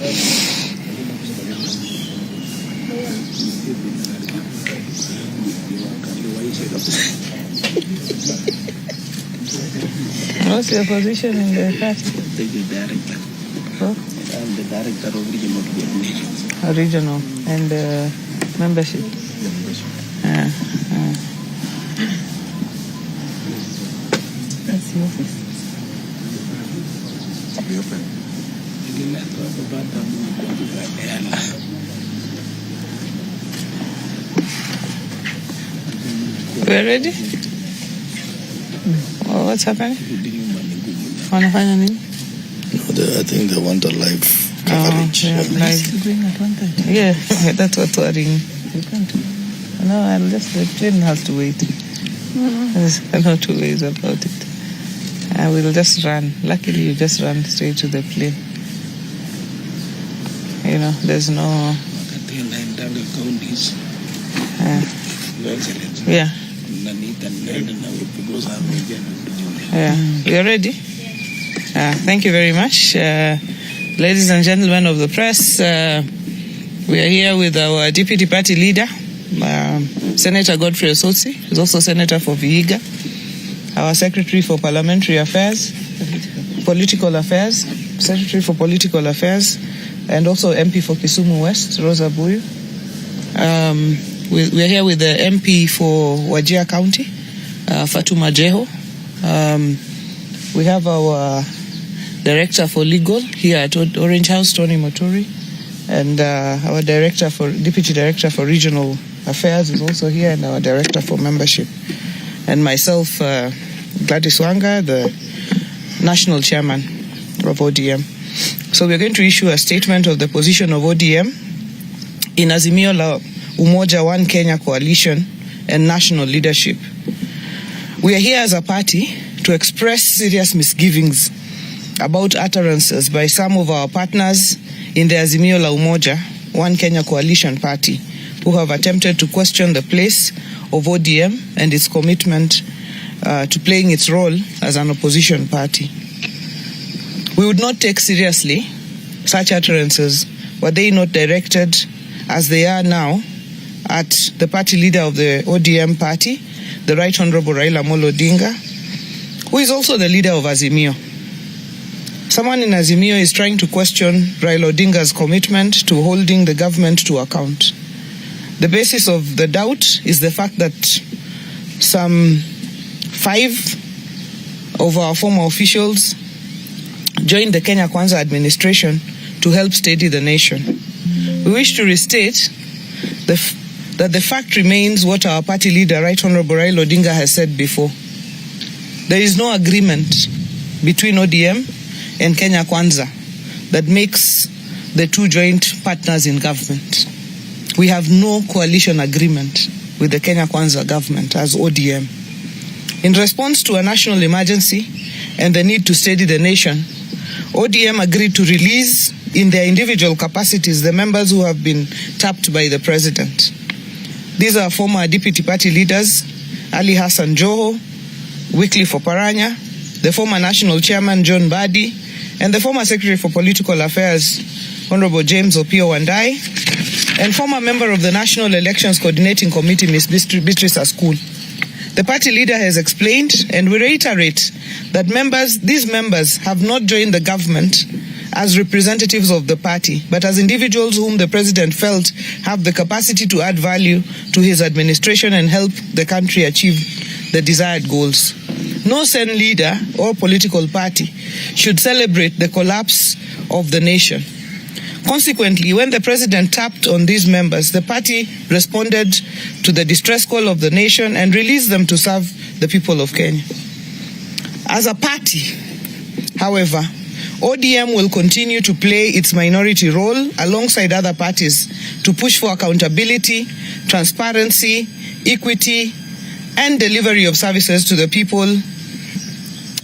What's your position in the party? The director. Oh? I'm the director of regional. Regional and membership. That's the office. We're ready? Oh, what's happening? Wanafanya nini? I think they want a live coverage. Yeah, that's what's worrying. You can't. No, the train has to wait. There's no two ways about it. I will just run. Luckily, you just run straight to the plane. You know, there's no... Yeah. Yeah. You're ready? Thank you very much. Ladies and gentlemen of the press, we are here with our deputy party leader, Senator Godfrey Osotsi, who's also Senator for Vihiga, our Secretary for Parliamentary Affairs, Political Affairs, Secretary for Political Affairs, and also MP for Kisumu West, Rosa Buyu. We are here with the MP for Wajir County, Fatuma Jeho. We have our Director for Legal here at Orange House, Tony Motori, and our Deputy Director for Regional Affairs is also here, and our Director for Membership. And myself, Gladys Wanga, the National Chairman of ODM. So we're going to issue a statement of the position of ODM in Azimio la Umoja One Kenya Coalition and national leadership. We are here as a party to express serious misgivings about utterances by some of our partners in the Azimio la Umoja One Kenya Coalition Party who have attempted to question the place of ODM and its commitment to playing its role as an opposition party. We would not take seriously such utterances were they not directed, as they are now, at the party leader of the ODM party, the Right Honorable Raila Odinga, who is also the leader of Azimio. Someone in Azimio is trying to question Raila Odinga's commitment to holding the government to account. The basis of the doubt is the fact that some 5 of our former officials joined the Kenya Kwanza administration to help steady the nation. We wish to restate that the fact remains what our party leader, Right Honorable Raila Odinga, has said before. There is no agreement between ODM and Kenya Kwanza that makes the two joint partners in government. We have no coalition agreement with the Kenya Kwanza government as ODM. In response to a national emergency and the need to steady the nation, ODM agreed to release in their individual capacities the members who have been tapped by the president. These are former deputy party leaders, Ali Hassan Joho, Wycliffe Oparanya, the former national chairman, John Badi, and the former secretary for political affairs, Honorable James Opio Wandai, and former member of the National Elections Coordinating Committee, Ms. Beatrice Askul. The party leader has explained, and we reiterate, that these members have not joined the government as representatives of the party, but as individuals whom the president felt have the capacity to add value to his administration and help the country achieve the desired goals. No Sen leader or political party should celebrate the collapse of the nation. Consequently, when the president tapped on these members, the party responded to the distress call of the nation and released them to serve the people of Kenya. As a party, however, ODM will continue to play its minority role alongside other parties to push for accountability, transparency, equity, and delivery of services to the people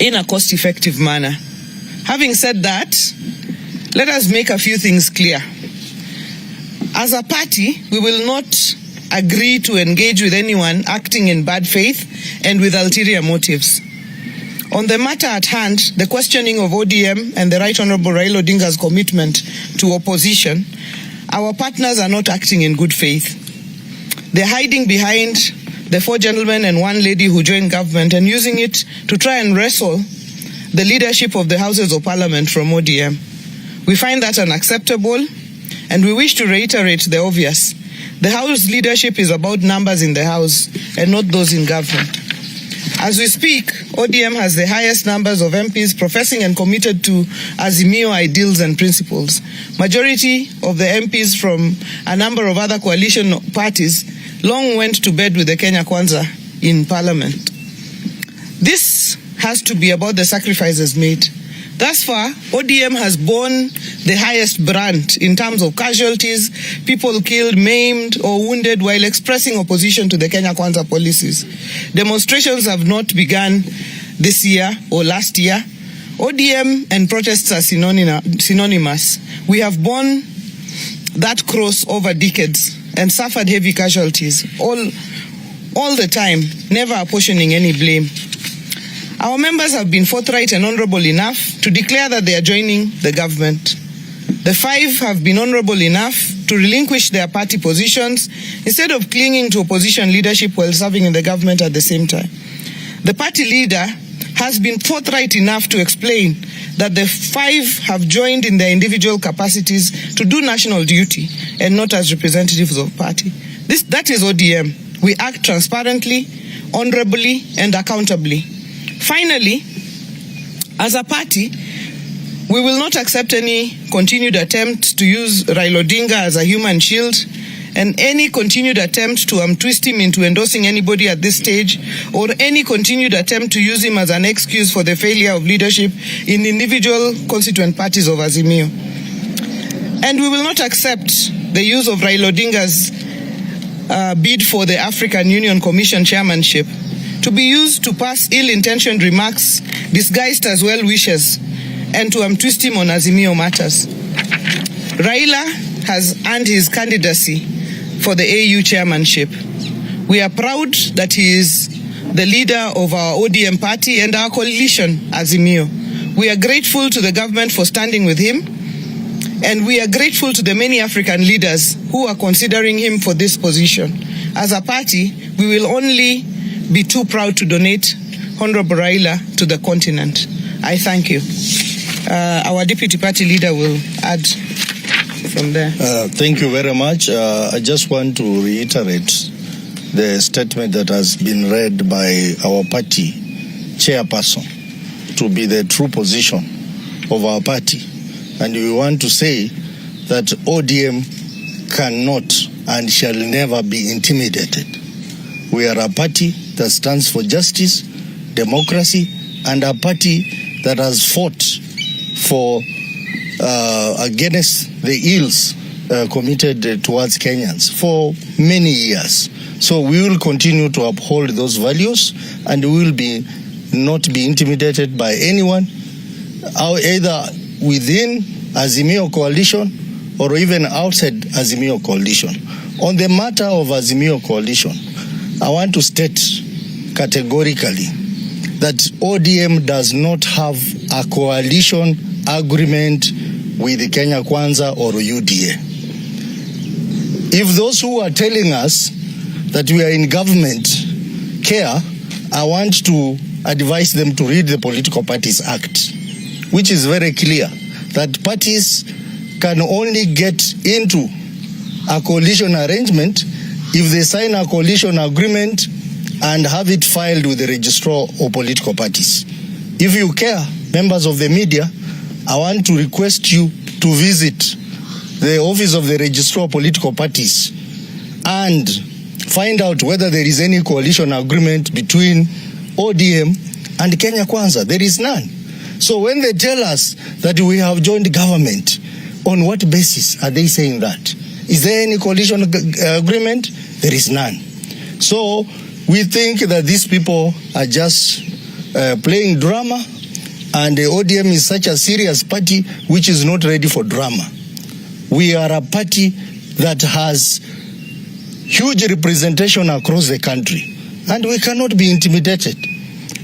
in a cost-effective manner. Having said that, let us make a few things clear. As a party, we will not agree to engage with anyone acting in bad faith and with ulterior motives. On the matter at hand, the questioning of ODM and the Right Honorable Raila Odinga's commitment to opposition, our partners are not acting in good faith. They're hiding behind the 4 gentlemen and 1 lady who joined government and using it to try and wrestle the leadership of the Houses of Parliament from ODM. We find that unacceptable, and we wish to reiterate the obvious. The House leadership is about numbers in the House and not those in government. As we speak, ODM has the highest numbers of MPs professing and committed to Azimio ideals and principles. Majority of the MPs from a number of other coalition parties long went to bed with the Kenya Kwanza in Parliament. This has to be about the sacrifices made. Thus far, ODM has borne the highest brunt in terms of casualties, people killed, maimed, or wounded while expressing opposition to the Kenya Kwanza policies. Demonstrations have not begun this year or last year. ODM and protests are synonymous. We have borne that cross over decades and suffered heavy casualties, all the time, never apportioning any blame. Our members have been forthright and honorable enough to declare that they are joining the government. The 5 have been honorable enough to relinquish their party positions instead of clinging to opposition leadership while serving in the government at the same time. The party leader has been forthright enough to explain that the 5 have joined in their individual capacities to do national duty and not as representatives of party. That is ODM. We act transparently, honorably, and accountably. Finally, as a party, we will not accept any continued attempt to use Raila Odinga as a human shield and any continued attempt to twist him into endorsing anybody at this stage, or any continued attempt to use him as an excuse for the failure of leadership in individual constituent parties of Azimio. And we will not accept the use of Raila Odinga's bid for the African Union Commission chairmanship to be used to pass ill-intentioned remarks disguised as well wishes and to twist him on Azimio matters. Raila has earned his candidacy for the AU chairmanship. We are proud that he is the leader of our ODM party and our coalition, Azimio. We are grateful to the government for standing with him, and we are grateful to the many African leaders who are considering him for this position. As a party, we will only be too proud to donate Honorable Raila to the continent. I thank you. Our deputy party leader will add from there. Thank you very much. I just want to reiterate the statement that has been read by our party chairperson to be the true position of our party. And we want to say that ODM cannot and shall never be intimidated. We are a party that stands for justice, democracy, and a party that has fought for against the ills committed towards Kenyans for many years. So we will continue to uphold those values, and we will not be intimidated by anyone, either within Azimio coalition or even outside Azimio coalition. On the matter of Azimio coalition, I want to state categorically that ODM does not have a coalition agreement with the Kenya Kwanza or UDA. If those who are telling us that we are in government care, I want to advise them to read the Political Parties Act, which is very clear that parties can only get into a coalition arrangement if they sign a coalition agreement and have it filed with the registrar of political parties. If you care, members of the media, I want to request you to visit the office of the registrar of political parties and find out whether there is any coalition agreement between ODM and Kenya Kwanza. There is none. So when they tell us that we have joined government, on what basis are they saying that? Is there any coalition agreement? There is none. So we think that these people are just playing drama, and the ODM is such a serious party which is not ready for drama. We are a party that has huge representation across the country, and we cannot be intimidated.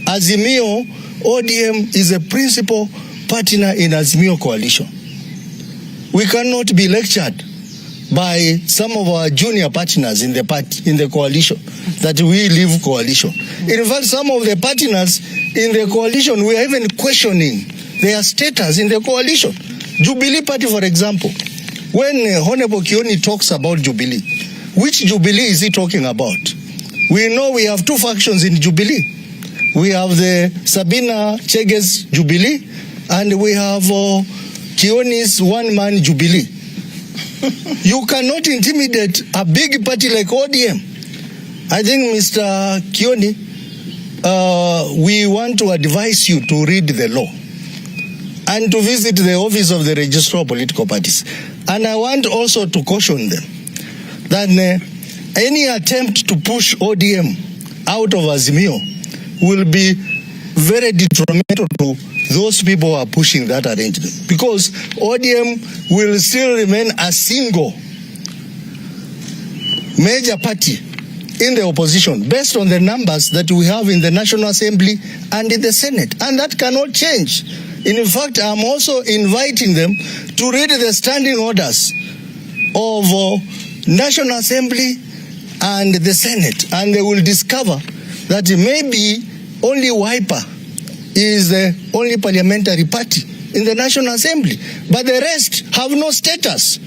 Azimio ODM is a principal partner in Azimio coalition. We cannot be lectured by some of our junior partners in the party, in the coalition, that we leave coalition. In fact, some of the partners in the coalition, we are even questioning their status in the coalition. Jubilee Party, for example, when Honorable Kioni talks about Jubilee, which Jubilee is he talking about? We know we have two factions in Jubilee. We have the Sabina Chege's Jubilee, and we have Kioni's one-man Jubilee. You cannot intimidate a big party like ODM. I think, Mr. Kioni, we want to advise you to read the law and to visit the office of the Registrar of Political Parties. And I want also to caution them that any attempt to push ODM out of Azimio will be very detrimental to those people who are pushing that arrangement, because ODM will still remain a single major party in the opposition based on the numbers that we have in the National Assembly and in the Senate, and that cannot change. In fact, I'm also inviting them to read the standing orders of National Assembly and the Senate, and they will discover that maybe only Wiper is the only parliamentary party in the National Assembly, but the rest have no status.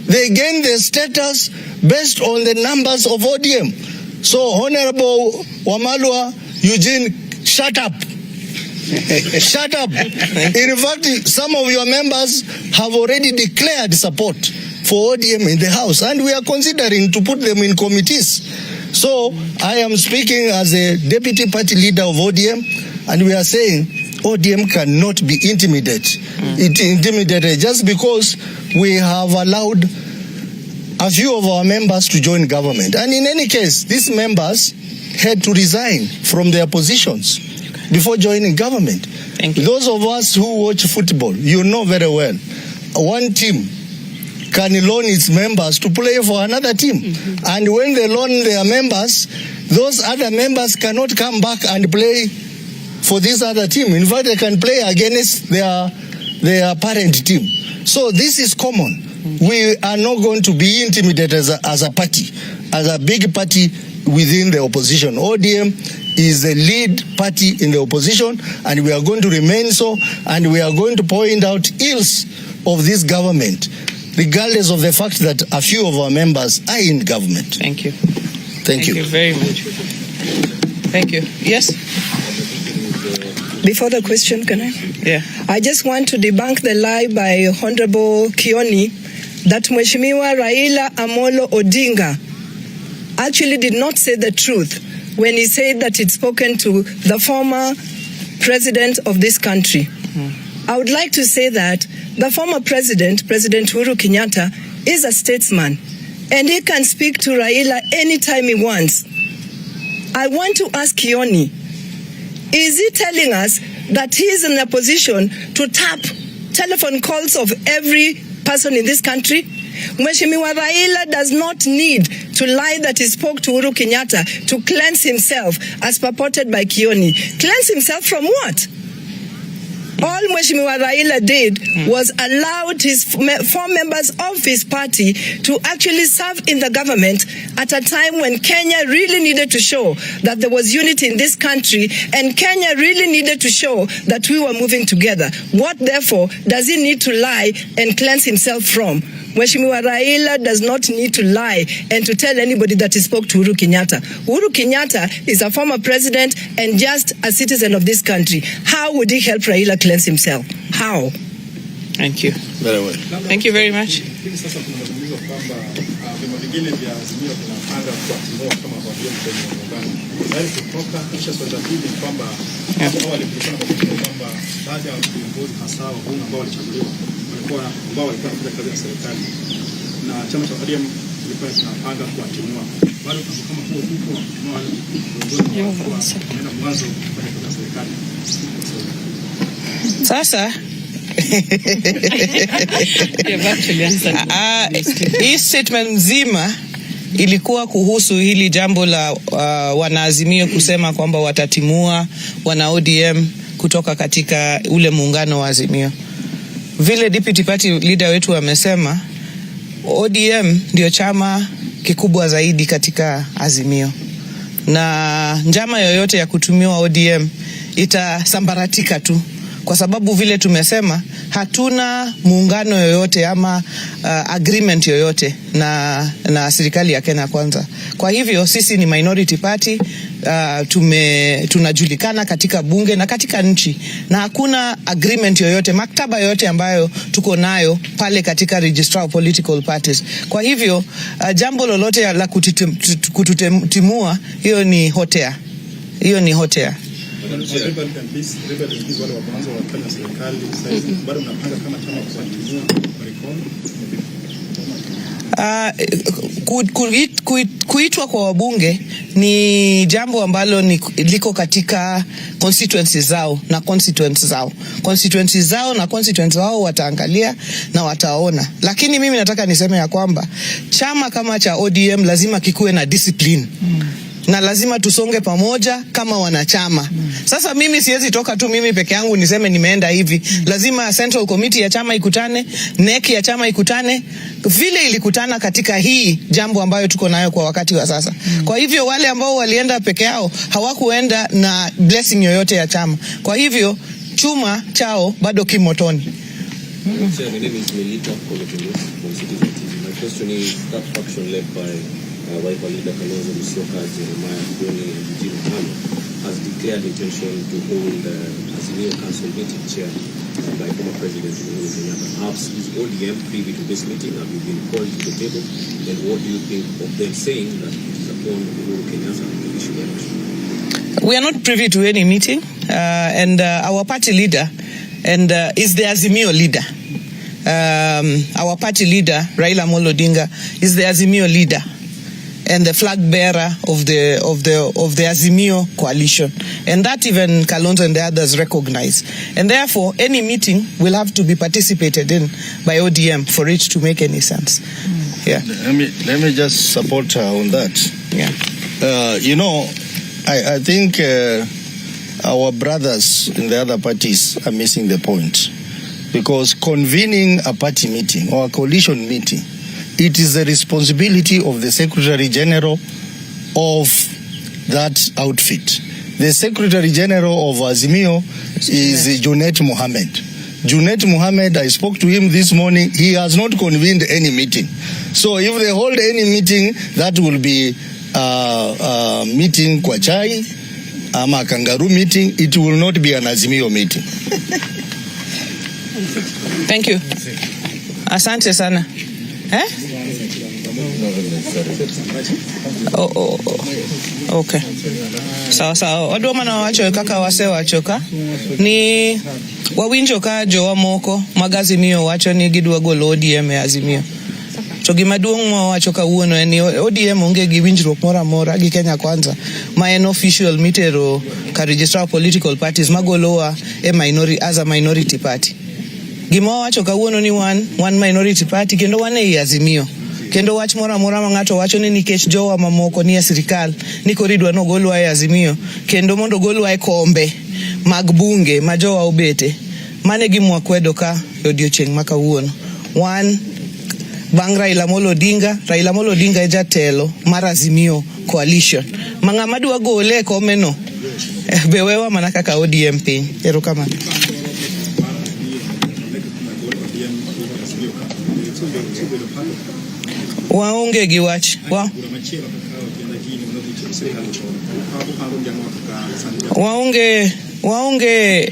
They gain their status based on the numbers of ODM. So, Honorable Wamalwa Eugene, shut up. Shut up. In fact, some of your members have already declared support for ODM in the House, and we are considering to put them in committees. So, I am speaking as a deputy party leader of ODM, and we are saying ODM cannot be intimidated just because we have allowed a few of our members to join government. And in any case, these members had to resign from their positions before joining government. Thank you. Those of us who watch football, you know very well, one team can loan its members to play for another team. Mm-hmm. And when they loan their members, those other members cannot come back and play for this other team. In fact, they can play against their parent team. So this is common. Mm-hmm. We are not going to be intimidated as a party, as a big party within the opposition. ODM is the lead party in the opposition, and we are going to remain so, and we are going to point out ills of this government, regardless of the fact that a few of our members are in government. Thank you. Thank you. Thank you very much. Thank you. Yes? Before the question, can I? Yeah. I just want to debunk the lie by Honorable Kioni that Mheshimiwa Raila Amolo Odinga actually did not say the truth when he said that he'd spoken to the former president of this country. I would like to say that the former president, President Uhuru Kenyatta, is a statesman, and he can speak to Raila anytime he wants. I want to ask Kioni, is he telling us that he is in a position to tap telephone calls of every person in this country? Mheshimiwa Raila does not need to lie that he spoke to Uhuru Kenyatta to cleanse himself as purported by Kioni. Cleanse himself from what? All Mheshimiwa Raila did was allowed his 4 members of his party to actually serve in the government at a time when Kenya really needed to show that there was unity in this country, and Kenya really needed to show that we were moving together. What, therefore, does he need to lie and cleanse himself from? Mheshimiwa Raila does not need to lie and to tell anybody that he spoke to Uhuru Kenyatta. Uhuru Kenyatta is a former president and just a citizen of this country. How would he help Raila cleanse himself? How? Thank you. Very well. Thank you very much. ambao walikuwa wanafanya kazi ya serikali na chama cha ODM kilikuwa kinapanga kuwatimua. Bado kama huo huko mwanzo kufanya kazi ya serikali. Sasa hii statement nzima ilikuwa kuhusu hili jambo la wanaazimio kusema kwamba watatimua wana ODM kutoka katika ule muungano wa Azimio. Vile deputy party leader wetu amesema, ODM ndio chama kikubwa zaidi katika Azimio, na njama yoyote ya kutumiwa ODM itasambaratika tu, kwa sababu vile tumesema hatuna muungano yoyote ama agreement yoyote na serikali ya Kenya Kwanza. Kwa hivyo sisi ni minority party, tunajulikana katika bunge na katika nchi, na hakuna agreement yoyote, maktaba yoyote ambayo tuko nayo pale katika registrar of political parties. Kwa hivyo jambo lolote la kututimua, hiyo ni hotea. Kuitwa kwa wabunge ni jambo ambalo liko katika constituencies zao na constituencies zao wataangalia na wataona. Lakini mimi nataka niseme ya kwamba chama kama cha ODM lazima kikuwe na discipline. Na lazima tusonge pamoja kama wanachama. Sasa mimi siwezi toka tu mimi peke yangu niseme nimeenda hivi. Lazima Central Committee ya chama ikutane, NEC ya chama ikutane, vile ilikutana katika hii jambo ambayo tuko nayo kwa wakati wa sasa. Kwa hivyo wale ambao walienda peke yao hawakuenda na blessing yoyote ya chama. Kwa hivyo chuma chao bado kimotoni. Raila leader Kalonzo has declared intention to hold Azimio Council meeting chair by former President Uhuru Kenyatta. Perhaps is ODM privy to this meeting? Have you been called to the table? And what do you think of them saying that it is upon Uhuru Kenyatta to issue election? We are not privy to any meeting, and our party leader is the Azimio leader. Our party leader Raila Odinga is the Azimio leader and the flag bearer of the Azimio coalition, and that even Kalonzo and the others recognize. And therefore, any meeting will have to be participated in by ODM for it to make any sense. Yeah. Let me just support her on that. Yeah. I think our brothers in the other parties are missing the point, because convening a party meeting or a coalition meeting, it is the responsibility of the Secretary General of that outfit. The Secretary General of Azimio is Junet Mohammed. Junet Mohammed, I spoke to him this morning. He has not convened any meeting. So if they hold any meeting, that will be meeting kwa chai ama kangaroo meeting. It will not be an Azimio meeting. Thank you. Asante sana. Okay. Sawa. Odoma na wacho kaka wase wachoka ni wawinjo ka jowa moko magazimio wacho ni gidwa golo ODM e Azimio. To gimaduong' mo wacho kawuono en ni ODM onge gi winjruok moro amora gi Kenya Kwanza ma en official mitero ka registrar of political parties magolowa as a minority party. Gima wacho kawuono ni one minority party kendo wan e Azimio. Kendo wach moro amora ma ng'ato wacho ni nikech jowa mamoko ni e sirikal ni koridwa no golwa e Azimio kendo mondo golwa e kombe mag bunge ma jowa obete, mane gimwa kwedo ka odiochieng' ma kawuono. Bang' Raila Odinga e jatelo mar Azimio coalition. Ng'ama dwa gole e kome no be wewa mana kaka ODM piny. Erokamano. Waonge gi wach.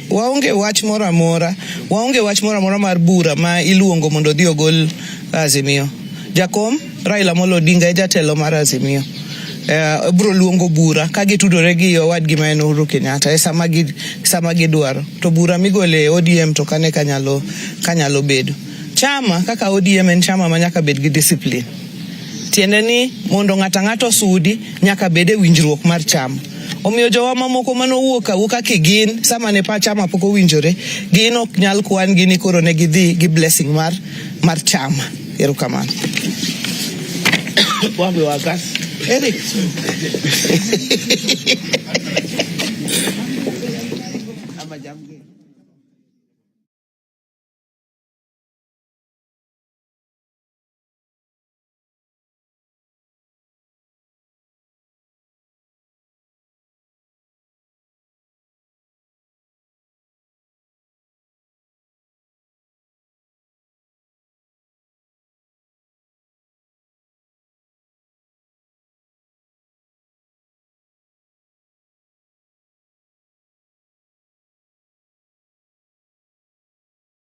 Waonge wach moro amora. Waonge wach moro amora mar bura ma iluongo mondo odhi ogol Azimio. Jakom Raila Odinga e jatelo mar Azimio. Bro luongo bura ka gitudore gi owadgi ma en Uhuru Kenyatta e sama gidwaro. To bura migole ODM to kane kanyalo bedo. Chama kaka ODM en chama ma nyaka bed gi discipline. Tiende ni mondo ng'ato sudi nyaka bede winjruok mar chama. Omiyo jowa mamoko manowuok kigin sama ne pa chama pok owinjore, gin ok nyal kwan gini koro ne gidhi gi blessing mar chama. Erokamano. Wagas. Eric.